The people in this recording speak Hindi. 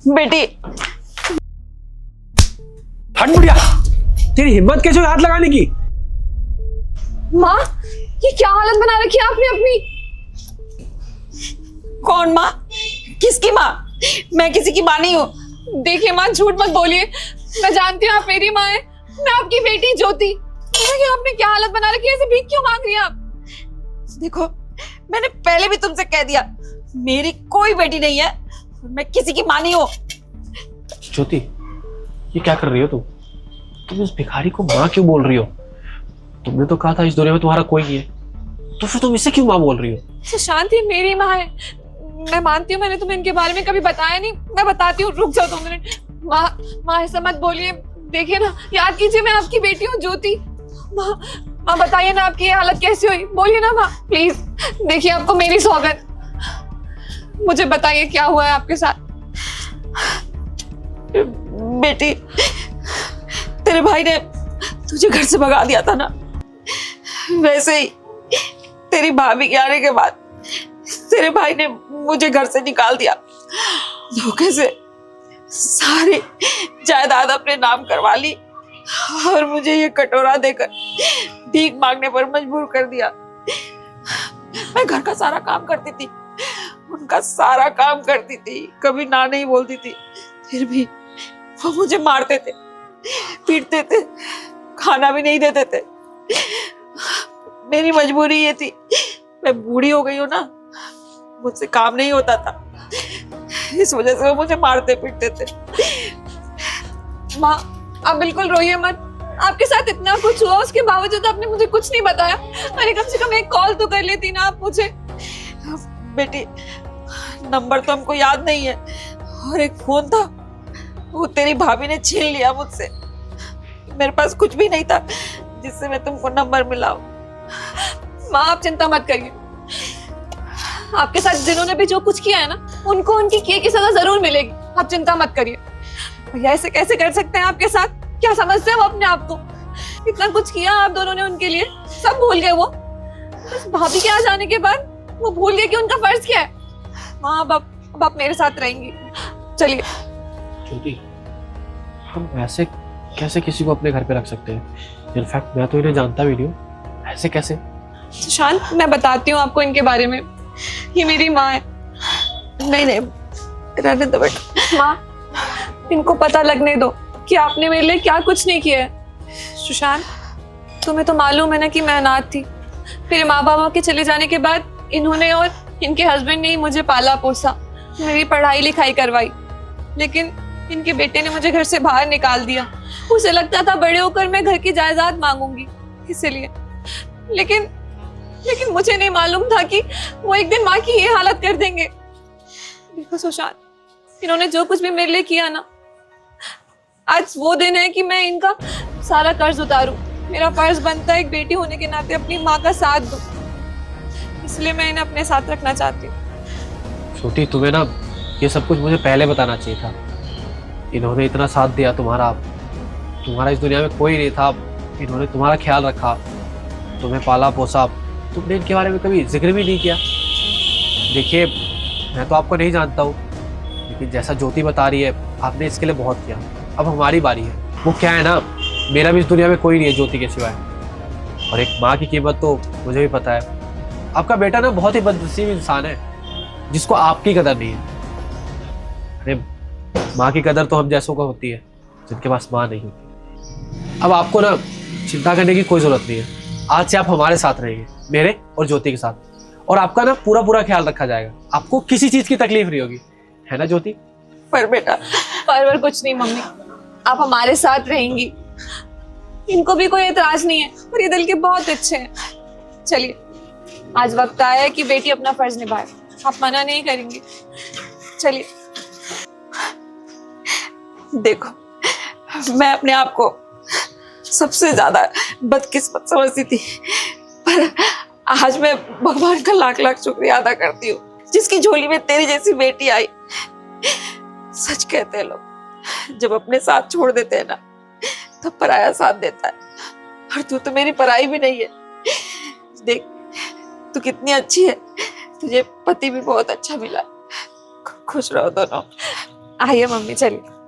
बेटी हट बुढ़िया, तेरी हिम्मत कैसे हुई हाथ लगाने की? माँ, ये क्या हालत बना रखी है आपने अपनी? कौन माँ? किसकी माँ? मैं किसी की माँ नहीं हूँ। देखिए माँ, झूठ मत बोलिए, मैं जानती हूँ आप मेरी माँ है। मैं आपकी बेटी ज्योति। देखिए आपने क्या हालत बना रखी है, ऐसे भीख क्यों मांग रही हैं आप? देखो, मैंने पहले भी तुमसे कह दिया, मेरी कोई बेटी नहीं है, मैं किसी की माँ नहीं हूँ। ज्योति, ये क्या कर रही हो तुम इस भिखारी को माँ क्यों बोल रही हो? तुमने तो कहा था इस दुनिया में तुम्हारा कोई नहीं है, तो फिर तुम इसे क्यों माँ बोल रही हो? सुशांत, ये मेरी माँ है। मैं मानती हूँ मैंने तुम्हें इनके बारे में कभी बताया नहीं, मैं बताती हूँ, रुक जाओ 2 मिनट। माँ ऐसा मत बोलिए, देखिए ना, याद कीजिए मैं आपकी बेटी हूँ ज्योति। माँ बताइए ना, आपकी ये हालत कैसी हुई, बोलिए ना माँ प्लीज। देखिए आपको मेरी सौगंध, मुझे बताइए क्या हुआ है आपके साथ। बेटी, तेरे भाई ने तुझे घर से भगा दिया था ना, वैसे ही तेरी भाभी के आने के बाद तेरे भाई ने मुझे घर से निकाल दिया। धोखे से सारी जायदाद अपने नाम करवा ली और मुझे ये कटोरा देकर भीख मांगने पर मजबूर कर दिया। मैं घर का सारा काम करती थी, उनका सारा काम करती थी, कभी ना नहीं बोलती थी, फिर भी वो मुझे मारते थे, पीटते थे, खाना भी नहीं देते थे। मेरी मजबूरी ये थी, मैं बूढ़ी हो गई हूँ ना, मुझसे काम नहीं होता था, इस वजह से वो मुझे मारते पीटते थे। माँ आप बिल्कुल रोइए मत, आपके साथ इतना कुछ हुआ, उसके बावजूद आपने मुझे कुछ नहीं बताया। अरे कम से कम एक कॉल तो कर लेती ना आप मुझे। बेटी, नंबर तो हमको याद नहीं है, और एक फोन था, वो तेरी भाभी ने छीन लिया मुझसे। मेरे पास कुछ भी नहीं था जिससे मैं तुमको नंबर मिलाऊं। माँ आप चिंता मत करिए, आपके साथ जिन्होंने भी जो कुछ किया है ना, उनको उनकी किए की सजा जरूर मिलेगी, आप चिंता मत करिए। भैया ऐसे कैसे कर सकते हैं आपके साथ? क्या समझते हैं वो अपने आप को? इतना कुछ किया आप दोनों ने उनके लिए, सब भूल गए वो। बस भाभी के आ जाने के बाद वो भूल गए कि उनका फर्ज क्या है। माँ अब आप मेरे साथ रहेंगी, चलिए। ज्योति, हम ऐसे कैसे किसी को अपने घर पे रख सकते हैं? इनफैक्ट मैं तो इन्हें जानता भी नहीं हूँ, ऐसे कैसे? सुशांत मैं बताती हूँ आपको इनके बारे में, ये मेरी माँ है। नहीं नहीं, रहने दो बेटा। माँ इनको पता लगने दो कि आपने मेरे लिए क्या कुछ नहीं किया है। सुशांत तुम्हें तो मालूम है ना कि मैं अनाथ थी, मेरे माँ बाबा के चले जाने के बाद इन्होंने और इनके हस्बैंड ने ही मुझे पाला पोसा, मेरी पढ़ाई लिखाई करवाई, लेकिन इनके बेटे ने मुझे घर से बाहर निकाल दिया। उसे लगता था बड़े होकर मैं घर की जायदाद मांगूंगी, इसीलिए। लेकिन मुझे नहीं मालूम था कि वो एक दिन माँ की ये हालत कर देंगे। देखो सुशांत, इन्होंने जो कुछ भी मेरे लिए किया ना, आज वो दिन है कि मैं इनका सारा कर्ज उतारूं। मेरा फर्ज बनता है एक बेटी होने के नाते अपनी माँ का साथ दूं, इसलिए मैं इन्हें अपने साथ रखना चाहती हूँ। छोटी, तुम्हें ना ये सब कुछ मुझे पहले बताना चाहिए था। इन्होंने इतना साथ दिया तुम्हारा इस दुनिया में कोई नहीं था, इन्होंने तुम्हारा ख्याल रखा, तुम्हें पाला पोसा, तुमने इनके बारे में कभी जिक्र भी नहीं किया। देखिए मैं तो आपको नहीं जानता हूँ, लेकिन जैसा ज्योति बता रही है आपने इसके लिए बहुत किया। अब हमारी बारी है। वो क्या है ना, मेरा भी इस दुनिया में कोई नहीं है ज्योति के सिवाय, और एक माँ की कीमत तो मुझे भी पता है। आपका बेटा ना बहुत ही बदनसीब इंसान है जिसको आपकी कदर नहीं है। अरे माँ की कदर तो हम जैसों को होती है जिनके पास माँ नहीं होती। अब आपको ना चिंता करने की कोई जरूरत नहीं है, आज से आप हमारे साथ रहेंगे, मेरे और ज्योति के साथ, और आपका ना पूरा ख्याल रखा जाएगा। आपको किसी चीज की तकलीफ नहीं होगी, है ना ज्योति? पर बेटा, पर कुछ नहीं मम्मी, आप हमारे साथ रहेंगी। इनको भी कोई एतराज नहीं है और ये दिल के बहुत अच्छे हैं। चलिए आज वक्त आया है कि बेटी अपना फर्ज निभाए, आप मना नहीं करेंगे। चलिए। देखो, मैं अपने आप को सबसे ज्यादा बदकिस्मत समझती थी, पर आज मैं भगवान का लाख लाख शुक्रिया अदा करती हूँ जिसकी झोली में तेरी जैसी बेटी आई। सच कहते हैं लोग, जब अपने साथ छोड़ देते हैं ना, तब पराया साथ देता है, और तू तो मेरी पराई भी नहीं है। देख तू कितनी अच्छी है, तुझे पति भी बहुत अच्छा मिला। खुश रहो दोनों। आइए मम्मी चलिए।